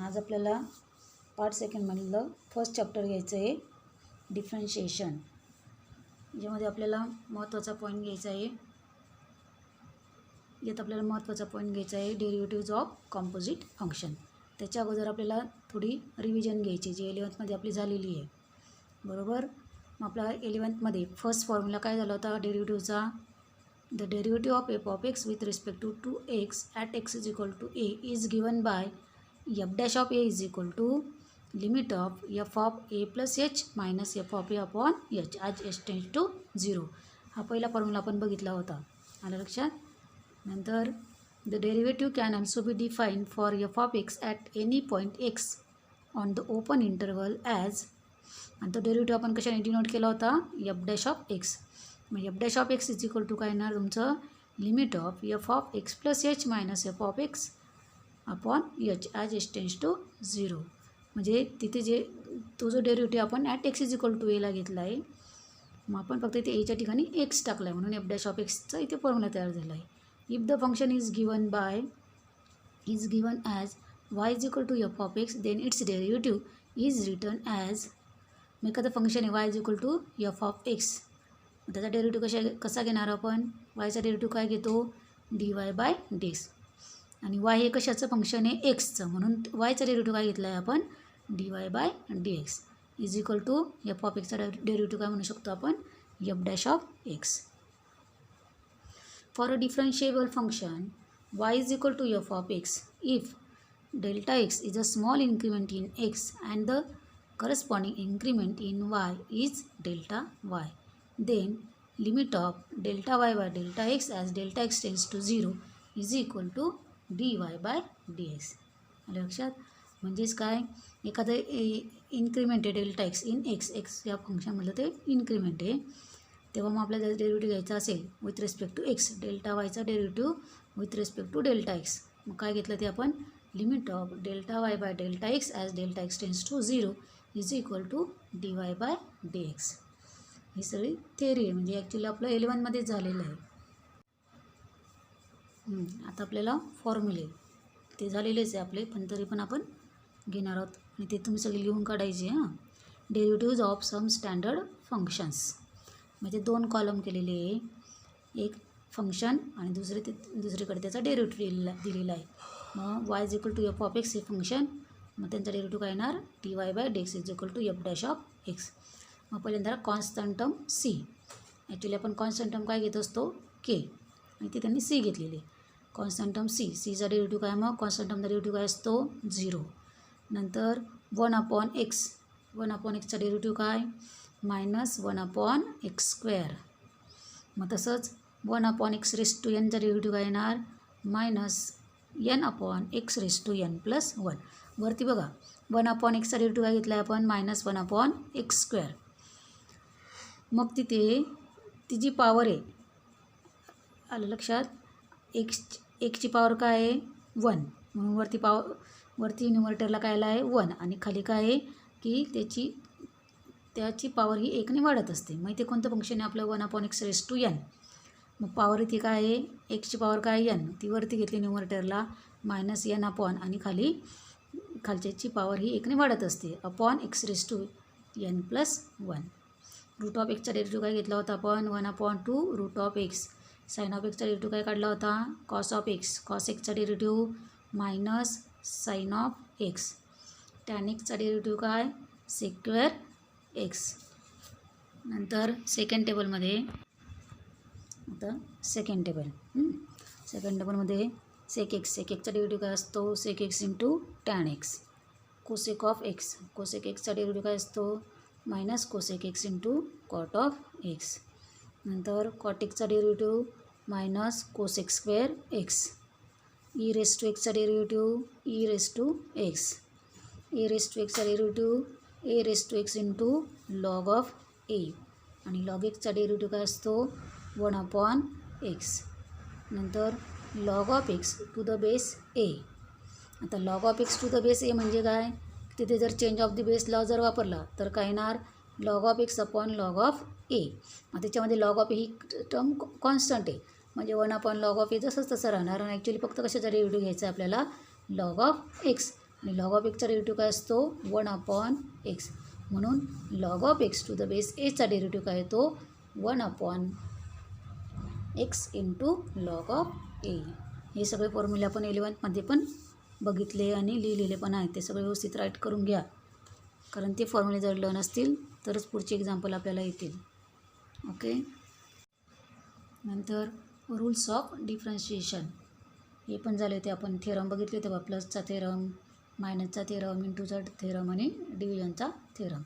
आज आपल्याला part सेकंडमधलं first chapter घ्यायचं आहे, डिफरन्शिएशन. यामध्ये आपल्याला महत्त्वाचा पॉईंट घ्यायचा आहे. यात आपल्याला महत्त्वाचा पॉईंट घ्यायचा आहे डेरिव्हेटिव्हज ऑफ कॉम्पोजिट फंक्शन. त्याच्या अगोदर आपल्याला थोडी रिव्हिजन घ्यायची, जी 11th आपली झालेली आहे, बरोबर. मग आपला 11th फर्स्ट फॉर्म्युला काय झाला होता डेरिव्हेटिव्हचा? The derivative of f of x with respect to x at x is equal to a is given by f dash of a is equal to limit of f of a plus h minus f of a upon h as h tends to 0. हा पहिला formula आपण बघितला होता, आलं लक्षात. नंतर the derivative can also be define for f of x at any point x on the open interval as, आणि तो डेरिव्हेटिव्ह आपण कशाने डिनोट केला होता? F dash of x. मग f dash of x is equal to काय येणार तुमचं? Limit of f of x plus h minus f of x upon h as h tends to 0. म्हणजे तिथे तो जो डेरिव्हेटिव्ह आपण at x is equal to एला घेतला आहे, मग आपण फक्त इथे एच्या ठिकाणी एक्स टाकला आहे, म्हणून एफ डॅश ऑफ एक्सचा इथे फॉर्म्युला तयार झाला आहे. If the function is given as y is equal to f of x, then its derivative is written as, मग एखादं फंक्शन आहे y is equal to f of x, त्याचा derivative कसा घेणार आपण? वायचा डेरिव्हेटिव्ह काय घेतो? D y by d x. आणि वाय हे कशाचं फंक्शन आहे? एक्सचं, म्हणून वायचा डेरिव्हेटिव्ह काय घेतला आहे आपण? D y by d x is equal to f of एक्सचा डेरिव्हेटिव्ह काय म्हणू शकतो आपण? F dash of x. For a differentiable function y is equal to f of x if delta x is a small increment in x and the corresponding increment in y is delta y, then limit of delta y by delta x as delta x tends to 0 is equal to dy by dx. लक्षात. म्हणजेच काय, एखादं increment आहे delta x in x, x या फंक्शनमधलं ते increment आहे, तेव्हा मग आपल्याला डेरिव्हेटिव्ह घ्यायचा असेल with respect to x, delta वायचा derivative with respect to delta x. मग काय घेतलं ते आपण? Limit of delta y by delta x as delta x tends to 0 is equal to d y by d x. ही सगळी theory आहे, म्हणजे ॲक्च्युली आपलं 11मध्येच झालेलं आहे. आता आपल्याला फॉर्म्युले ते झालेलेच आहे आपले, पण तरी पण आपण घेणार आहोत, आणि ते तुम्ही सगळे लिहून काढायचे. Derivatives of some standard functions, म्हणजे 2 कॉलम केलेले आहे, एक फंक्शन आणि दुसरीकडे त्याचा डेरिव्हेटिव्ह दिलेला आहे. मग y is equal to f of x हे फंक्शन, मग त्यांचा डेरिव्हेटिव्ह काय येणार? D y by d x is equal to f dash of x. मग पहिल्यांदा कॉन्स्टंट टर्म सी, ॲक्च्युली आपण कॉन्स्टंट टर्म काय घेत असतो? के, आणि ते त्यांनी सी घेतलेली. कॉन्स्टंट टर्म सीचा डेरिव्हेटिव्ह काय? मग कॉन्स्टंट टर्मचा डेरिव्हेटिव्ह काय असतो? 0. नंतर 1 अपॉन एक्सचा डेरिव्हेटिव्ह काय? Minus 1 upon x square. मग तसंच 1 अपॉन एक्स रेस टू एनचा डेरिव्हेटिव्ह काय येणार? Minus n upon x raise to n plus 1. वरती बघा 1 अपॉन एक्सचा डेरिव्हेटिव्ह काय घेतला आहे आपण? Minus 1 upon x square. मग तिथे ती जी पॉवर आहे, आलं लक्षात, एक्सची पॉवर काय आहे? 1, म्हणून वरती न्यूमरेटरला काय आलं आहे? 1, आणि खाली काय आहे की त्याची पॉवर ही 1ने वाढत असते. मग इथे कोणतं फंक्शन आहे आपलं? 1 upon x raise to n. मग पॉवर इथे काय आहे? एक्सची पॉवर काय? एन, ती वरती घेतली न्यूमरेटरला, मायनस एन अपॉन, आणि खालच्याची पॉवर ही 1ने वाढत असते, upon x raise to n plus 1. Root of एक्सचा डेरिव्हेटिव्ह काय घेतला होता आपण? 1 upon 2 root of x. Sine of एक्सचा डेरिव्हेटिव्ह काय काढला होता? Cos of x. कॉस एक्सचा derivative minus sine of x. Tan एक्सचा डेरिव्हेटिव्ह काय? Sec square x. नंतर सेकंड टेबलमध्ये, आता सेकंड टेबलमध्ये सेक एक्सचा डेरिव्हेटिव्ह काय असतो? Sec x into tan x. Cosec of x. Cosec एक्सचा डेरिव्हेटिव्ह काय असतो? Minus cosec x into cot of x. नंतर कॉट एक्सचा derivative minus cosec square x. E raise to एक्सचा derivative e raise to x. A raise to एक्सचा derivative a raise to x into log of a. आणि log एक्सचा derivative काय असतो? 1 upon x. नंतर log of x to the base ए. आता log of x to the base a म्हणजे काय? तिथे जर change of the base law जर वापरला तर काय येणार? Log of x upon log of a. मग त्याच्यामध्ये लॉग ऑफ ही टर्म कॉन्स्टंट आहे, म्हणजे 1 log ऑफ ए जसंच तसं राहणार आणि ॲक्च्युली फक्त कशाचा डेरिव्हेटिव्ह घ्यायचा आहे आपल्याला लॉग ऑफ एक्स आणि लॉग ऑफ एक्सचा डेरिव्हेटिव्ह काय असतो 1/x म्हणून log of x to the base एचा डेरिव्हेटिव्ह काय येतो 1/x इंटू लॉग ऑफ ए. हे सगळे फॉर्म्युले आपण 11th पण बघितले आणि लिहिलेले पण आहेत. ते सगळे व्यवस्थित राईट करून घ्या कारण ते फॉर्म्युले जर लर्न असतील तरच पुढचे एक्झाम्पल आपल्याला येतील. ओके. नंतर रूल्स ऑफ डिफरन्शिएशन हे पण झाले होते. आपण थेरम बघितले तेव्हा प्लसचा थेरम, मायनसचा थेरम, इंटूचा थेरम आणि डिव्हिजनचा थेरम,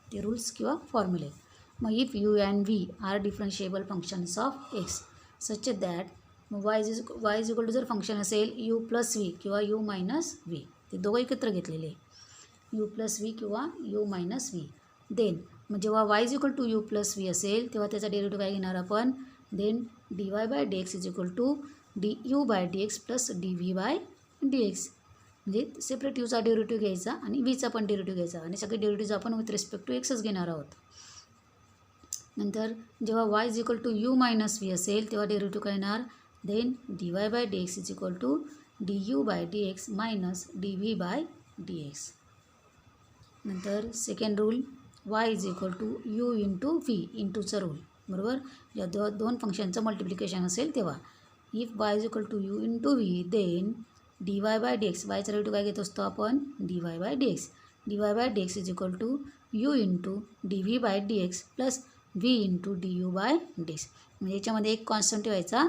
ते रूल्स किंवा फॉर्म्युले. मग if u and v are differentiable functions of x such that y is equal to जर फंक्शन असेल यू प्लस व्ही किंवा यू मायनस व्ही, ते दोघं एकत्र घेतलेले यू प्लस व्ही किंवा यू मायनस व्ही, देन मग जेव्हा y is equal to u plus v असेल तेव्हा त्याचा डेरिव्हेटिव्ह काय घेणार आपण, then dy by dx is equal to du by dx plus dv by dx. म्हणजे सेपरेट यूचा डेरिव्हेटिव्ह घ्यायचा आणि व्हीचा पण डेरिव्हेटिव्ह घ्यायचा आणि सगळे डेरिव्हेटिव्ह आपण विथ रिस्पेक्ट टू एक्सच घेणार आहोत. नंतर जेव्हा y is equal to u minus v असेल तेव्हा डेरिव्हेटिव्ह काय येणार, then dy by dx is equal to du by dx minus dv by dx. नंतर second rule y is equal to u into v इंटूचा rule, बरोबर. जेव्हा दोन फंक्शनचं मल्टिप्लिकेशन असेल तेव्हा if y is equal to u into v then dy by dx, वायचा derivative काय घेत असतो आपण dy by dx is equal to u into dv by dx plus v into du by dx. म्हणजे याच्यामध्ये एक कॉन्स्टंट ठेवायचा,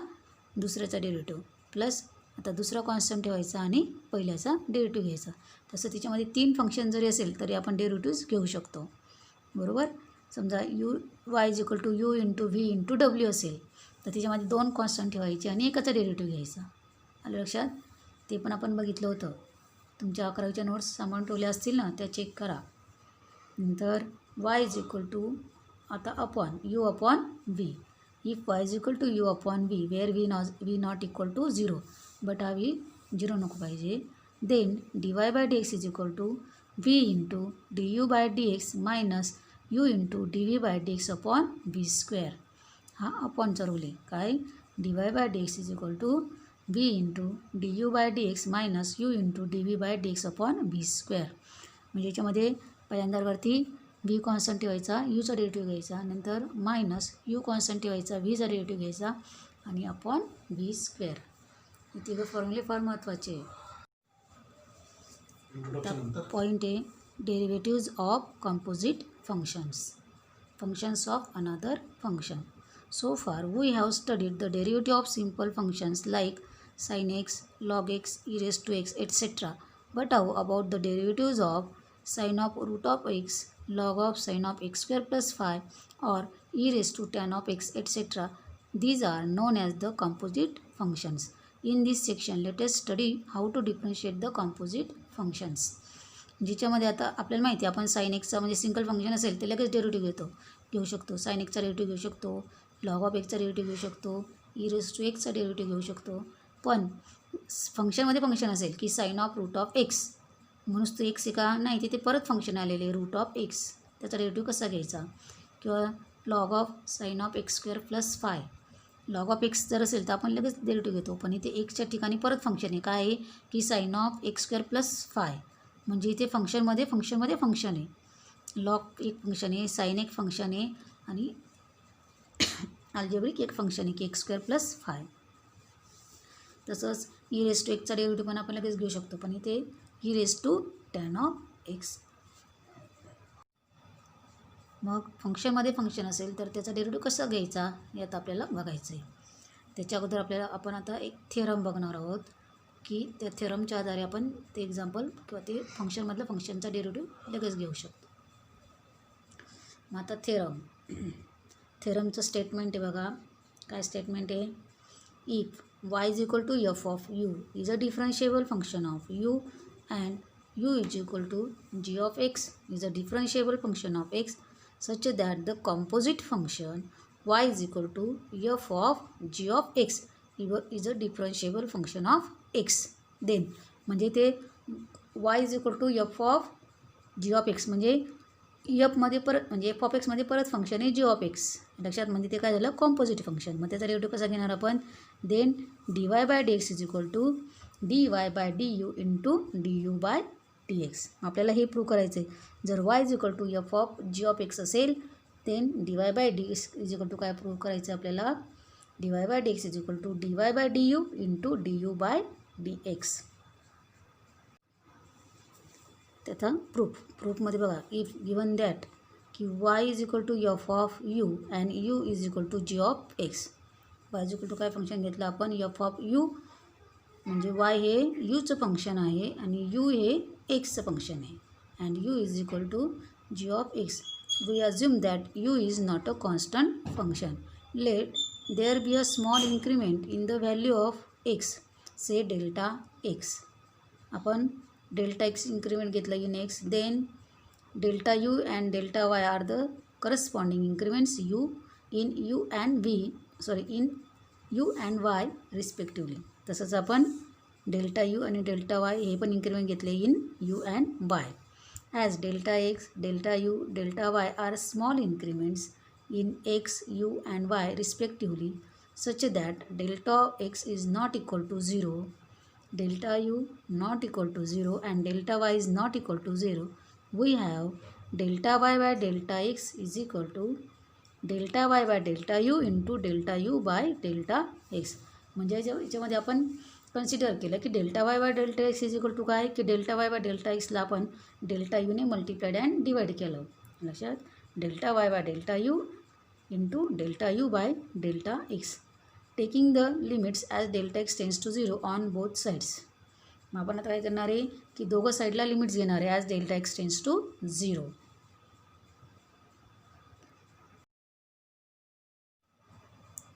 दुसऱ्याचा डेरिव्हेटिव्ह प्लस आता दुसरा कॉन्स्टंट ठेवायचा आणि पहिल्याचा डेरिव्हेटिव्ह घ्यायचा. तसं त्याच्यामध्ये 3 फंक्शन जरी असेल तरी आपण डेरिव्हेटिव्ह्ज घेऊ शकतो, बरोबर. समजा y is equal to u into v into डब्ल्यू असेल तर त्याच्यामध्ये 2 कॉन्स्टंट ठेवायचे आणि एकाचा डेरिव्हेटिव्ह घ्यायचा. आलं लक्षात. ते पण आपण बघितलं होतं. तुमच्या 11वीच्या नोट्स सांभाळून ठेवल्या असतील ना, त्या चेक करा. नंतर वाय इज इक्वल टू आता upon u upon v. If y is equal to u upon v where v not equal to 0, but हा व्ही 0 नको पाहिजे. Then dy by dx is equal to v into du by dx minus u into dv by dx upon v square. हा अपॉनचा rule आहे. काय dy by dx is equal to v into du by dx minus u into dv by dx upon v square. म्हणजे याच्यामध्ये पहिल्यांदावरती V constant ठेवायचा, यूचा derivative घ्यायचा, नंतर minus U constant ठेवायचा, व्हीचा डेरिव्हेटिव्ह घ्यायचा आणि अपॉन व्ही स्क्वेअर. हे तिघं फॉर्म्युले फार महत्त्वाचे आहे. पॉईंट आहे derivatives of composite functions of another function. So far we have studied the derivative of simple functions like sin x, log x, e raised to x, etc. But how about the derivatives of sin of root of x, log of sin of x square plus 5 or e raised to tan of x, etc. These are known as the composite functions. In this section let us study how to differentiate the composite functions. ज्याच्यामध्ये आता आपल्याला माहिती आहे आपण sign एक्सचा म्हणजे single function असेल ते लगेच डेरिव्हेटिव्ह घेऊ शकतो. साइन एक्सचा डेरिव्हेटिव्ह घेऊ शकतो, लॉग ऑफ एक्सचा डेरिव्हेटिव्ह घेऊ शकतो, ई रेज टू एक्सचा डेरिव्हेटिव्ह घेऊ शकतो. पण फंक्शनमध्ये फंक्शन असेल की sine of root of x म्हणूनच तो एक्स आहे का नाही, तिथे परत फंक्शन आलेले रूट ऑफ एक्स, त्याचा डेरिव्हेटिव्ह कसा घ्यायचा. किंवा log of sine of x square plus 5, log of x जर असेल तर आपण लगेच डेरिव्हेटिव्ह घेतो. पण इथे एक्सच्या ठिकाणी परत फंक्शन आहे. काय आहे की sine of x square plus 5, म्हणजे इथे फंक्शनमध्ये फंक्शन आहे. लॉग एक फंक्शन आहे, साइन एक फंक्शन आहे आणि अल्जेब्रिक एक फंक्शन आहे की एक्स स्क्वेअर प्लस 5. तसंच ई रेज टू एक्सचा डेरिव्हेटिव्ह पण आपण लगेच घेऊ शकतो. पण इथे e raise to tan of x. मग फंक्शनमध्ये फंक्शन असेल तर त्याचा डेरिव्हेटिव्ह कसा घ्यायचा यात आपल्याला बघायचं आहे. त्याच्या अगोदर आपण आता एक थेरम बघणार आहोत की त्या थेरमच्या आधारे आपण ते एक्झाम्पल किंवा ते फंक्शनमधलं फंक्शनचा डेरिव्हेटिव्ह लगेच घेऊ शकतो. मग आता थेरमचं स्टेटमेंट आहे बघा. काय स्टेटमेंट आहे, if y is equal to f of u is a differentiable function of u and u is equal to g of x is a differentiable function of x such that the composite function y is equal to f of g of x is a differentiable function of x. म्हणजे ते y is equal to f of g of x म्हणजे एफमध्ये परत म्हणजे F of एक्समध्ये परत function आहे जी of x लक्षात, म्हणजे ते काय झालं कॉम्पोजिट फंक्शन. मग त्याचा डेरिव्हेटिव्ह कसा घेणार आपण, then dy by d x is equal to dy by d u into d u by d x. आपल्याला हे प्रूव्ह करायचं आहे. जर y is equal to f of g of x असेल then dy by d x is equal to काय prove करायचं आपल्याला, dy by d x is equal to dy by d u into d u by d x. त्याचा प्रूफमध्ये बघा, if given that की y is equal to f of u and u is equal to g of x. y is equal to काय function घेतलं आपण, f of u म्हणजे y हे यूचं फंक्शन आहे आणि u हे एक्सचं फंक्शन आहे and u is equal to g of x. We assume that u is not a constant function. Let there be a small increment in the value of x, say delta x. आपण delta x increment घेतला in x, then delta u and delta y are the corresponding increments u in u and y respectively. तसंच आपण delta u आणि delta y हे पण increment घेतले in u and y. As delta x, delta u, delta y are small increments in x, u and y respectively such that delta x is not equal to 0, delta u not equal to 0 and delta y is not equal to 0, we have delta y by delta x is equal to delta y by delta u into delta u by delta x. म्हणजे याच्यामध्ये आपण consider केलं की delta y by delta x is equal to काय, की delta y by delta एक्सला आपण delta यूने मल्टिप्लाइड अँड डिवाइड केलं. लक्षात, delta y by delta u into delta u by delta x, taking the limits as delta x tends to 0 on both sides. मग आपण आता काय करणार आहे की दोघं साईडला लिमिट्स घेणार आहे as delta x tends to 0.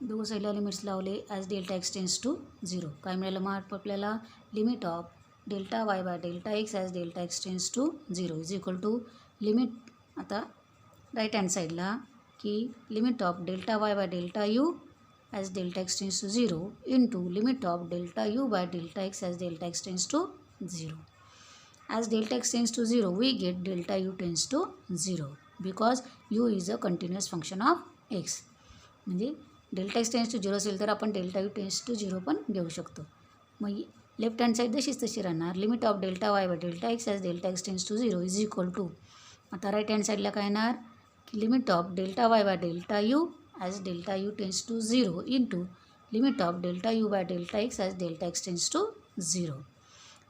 दोघं साईडला लिमिट्स लावले as delta x tends to 0. काय मिळालं मग आपल्याला, limit of delta y by delta x as delta x tends to 0 is equal to limit, आता राईट हँड साईडला की limit of delta y by delta u as delta x tends to 0 into limit of delta u by delta x as delta x tends to 0. As delta x tends to 0, we get delta u tends to 0 because u is a continuous function of x. म्हणजे delta x tends to 0 असेल तर आपण delta u tends to 0 पण घेऊ शकतो. मग left hand side जशीच तशी राहणार, limit of delta y by delta x as delta x tends to 0 is equal to, आता राईट हँड साईडला काय येणार की limit of delta y by delta u as delta u tends to 0 into limit of delta u by delta x as delta x tends to 0.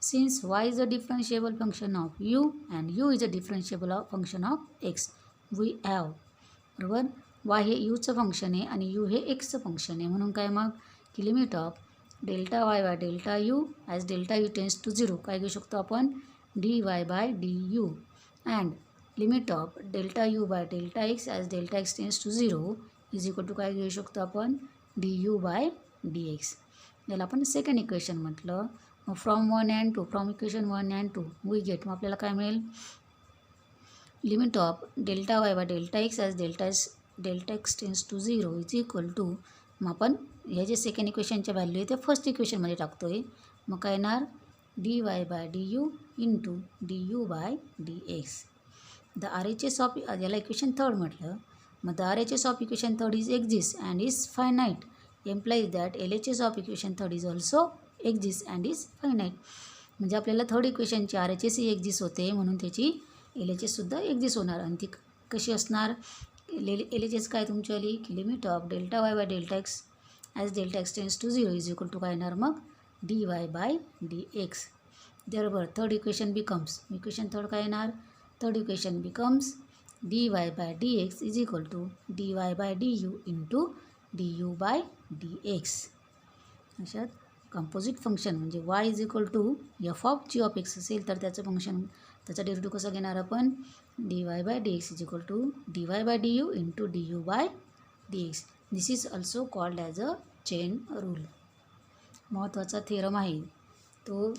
Since y is a differentiable function of u and u is a differentiable function of x, we have, बरोबर, y हे यूचं function आहे आणि u हे xचं function आहे, म्हणून काय मग की limit of delta y by delta u as delta u tends to 0 काय घेऊ शकतो आपण, dy by d u and limit of delta u by delta x as delta x tends to 0 is equal to काय घेऊ शकतो आपण, d u by d x. याला आपण सेकंड इक्वेशन म्हटलं. मग from 1 and 2, from equation 1 and 2 we get, मग आपल्याला काय मिळेल, limit of delta y by delta x as delta x tends to 0 is equal to, मग आपण हे जे सेकंड इक्वेशनच्या व्हॅल्यू आहे ते फर्स्ट इक्वेशनमध्ये टाकतो आहे. मग काय येणार, d y by d u into d u by d x. The R H S of, याला इक्वेशन थर्ड म्हटलं. मग the RHS of equation third is exists and is finite, implies that LHS of equation third is also exists and is finite. म्हणजे आपल्याला third इक्वेशनची RHS ही exist होते म्हणून त्याची LHS सुद्धा exist होणार. आणि ती कशी असणार, LHS काय तुमच्यावाली की limit of delta y by delta x as delta x tends to 0 is equal to काय येणार मग, d y by d x. बरोबर, third equation becomes, equation third काय येणार, third equation becomes dy by dx is equal to dy by du into du by dx. अशात composite function म्हणजे y is equal to f of g of x असेल तर त्याचं function, त्याचा derivative कसं घेणार आपण, dy by dx is equal to dy by du into du by dx. This is also called as a chain rule. महत्त्वाचा theorem आहे तो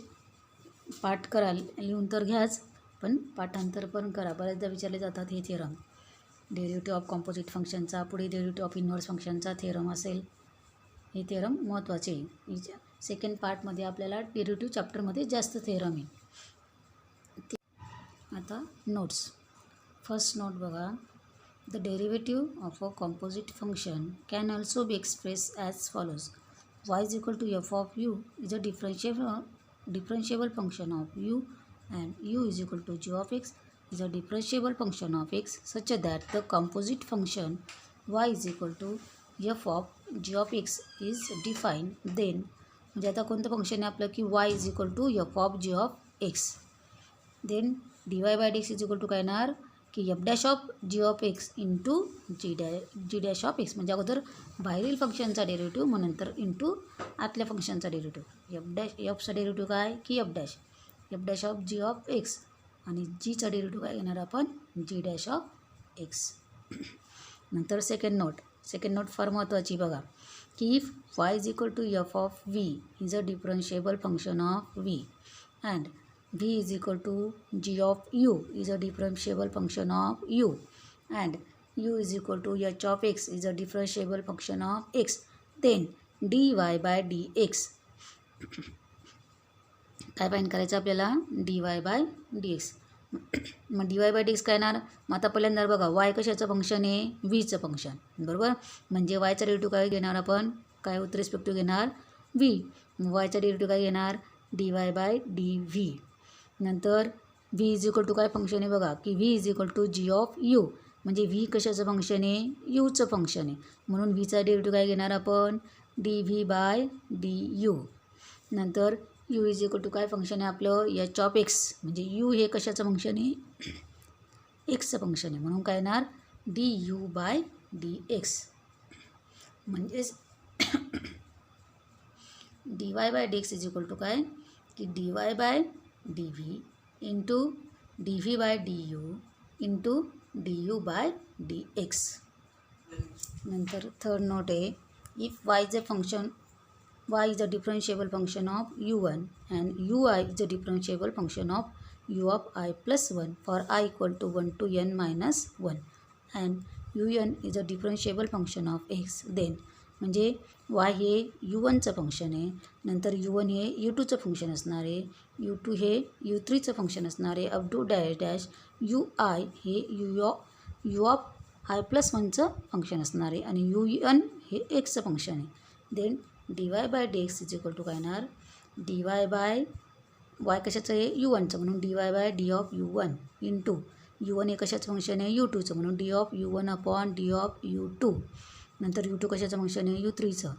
पाठ कराल, लिहून तर घ्याच पण पाठांतर पण करा, बऱ्याचदा विचारले जातात हे थेरम. डेरिव्हेटिव्ह ऑफ कॉम्पोजिट फंक्शनचा, पुढे डेरिव्हेटिव्ह ऑफ इन्व्हर्स फंक्शनचा थेरम असेल. हे थेरम महत्त्वाचे आहे. सेकंड पार्टमध्ये आपल्याला डेरिव्हेटिव्ह चॅप्टरमध्ये जास्त थेरम आहे. आता नोट्स. फर्स्ट नोट बघा. The derivative of a composite function can also be express as follows. y is equal to f of u is a differentiable function of u, and u is equal to g of x is a differentiable function of x such that the composite function y is equal to f of g of x is defined. Then म्हणजे आता कोणतं function आहे आपलं की y is equal to f of g of x. Then dy by dx is equal to काय येणार की f dash of g of x into g dash of x. म्हणजे अगोदर बाहेरील फंक्शनचा डेरिव्हेटिव्ह मग नंतर इंटू आतल्या फंक्शनचा डेरिव्हेटिव्ह. एफचा डेरिव्हेटिव्ह काय की f dash of g of x आणि जीचा डेरिव्हेटिव्ह काय घेणार आपण जी डॅश ऑफ एक्स. नंतर सेकंड नोट फार महत्त्वाची बघा की if y is equal to f of v is a differentiable function of v and v is equal to g of u is a differentiable function of u, and u is equal to h of x is a differentiable function of x, then dy by dx काय find करायचं आपल्याला dy by dx. मग dy by dx काय येणार. मग आता पहिल्यांदा बघा y कशाचं फंक्शन आहे व्हीचं फंक्शन बरोबर. म्हणजे वायचा डेरिव्हेटिव्ह काय घेणार आपण काय विथ रिस्पेक्ट टू घेणार v. वायचा डेरिव्हेटिव्ह काय घेणार dy by dv. नंतर v इज इक्वल टू काय फंक्शन आहे बघा की v is equal to g of u. म्हणजे v कशाचं फंक्शन आहे यूचं फंक्शन आहे म्हणून vचा डेरिव्हेटिव्ह काय घेणार आपण dv बाय du. नंतर u इज इक्वल टू काय फंक्शन आहे आपलं h ऑफ x. म्हणजे u हे कशाचं फंक्शन आहे एक्सचं फंक्शन आहे म्हणून काय येणार du बाय dx. म्हणजेच dy by dx is equal to काय की dy by dv into dv by du into du by dx. नंतर थर्ड नोट आहे इफ y इज a differentiable function of u1 and ui is a differentiable function of u of I plus 1 for I equal to 1 to n minus 1 and un is a differentiable function of x, then म्हणजे y हे u1चं function आहे नंतर u1 हे u2चं function असणार आहे u2 हे u3चं function असणार आहे up to dash dash ui हे u ऑफ I प्लस 1चं फंक्शन असणार आहे आणि un हे एक्सचं फंक्शन आहे. Then dy by dx is equal to काय येणार dy बाय y कशाचं आहे u1चं म्हणून dy by d of u1 into u1 हे कशाचं फंक्शन आहे u2चं म्हणून d of u1 upon d of u2. नंतर u2 कशाचं फंक्शन आहे u3चं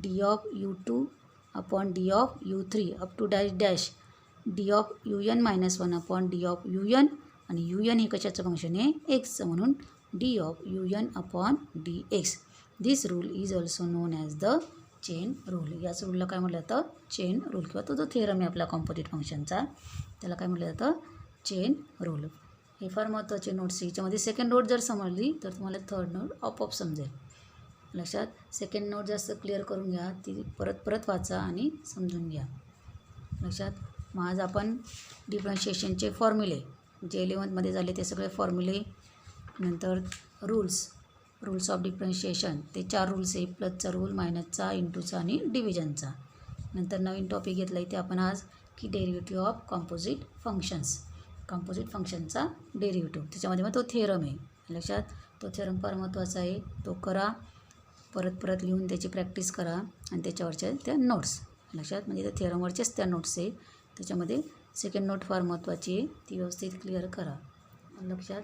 d of u2 upon d of u3 up to dash dash d of un minus 1 upon d of un आणि un हे कशाचं फंक्शन आहे एक्सचं म्हणून d of un upon dx. This rule is also non as the chain rule. याच रूलला काय म्हटलं जातं chain rule किंवा तो जो थेरम आहे आपला कॉम्पोजिट फंक्शनचा त्याला काय म्हटलं जातं चेन रूल. हे फार महत्त्वाचे नोट्स याच्यामध्ये सेकंड नोट जर समजली तर तुम्हाला थर्ड नोट आपोआप समजेल. लक्षात सेकंड नोट जास्त क्लिअर करून घ्या ती परत वाचा आणि समजून घ्या. लक्षात मग आज आपण डिफरन्शिएशनचे फॉर्म्युले जे 11मध्ये झाले ते सगळे फॉर्म्युले नंतर रूल्स ऑफ डिफरन्शिएशन ते 4 रूल्स आहे प्लसचा रूल मायनसचा इंटूचा आणि डिव्हिजनचा. नंतर नवीन टॉपिक घेतला आहे ते आपण आज की डेरिव्हेटिव्ह ऑफ कॉम्पोजिट फंक्शनचा डेरिव्हेटिव्ह त्याच्यामध्ये मग तो थेरम आहे. लक्षात तो थेरम फार महत्त्वाचा आहे तो करा परत लिहून त्याची प्रॅक्टिस करा आणि त्याच्यावरच्या त्या नोट्स लक्षात म्हणजे त्या थेरमवरच्याच त्या नोट्स आहे त्याच्यामध्ये सेकंड नोट फार महत्त्वाची आहे ती व्यवस्थित क्लिअर करा. लक्षात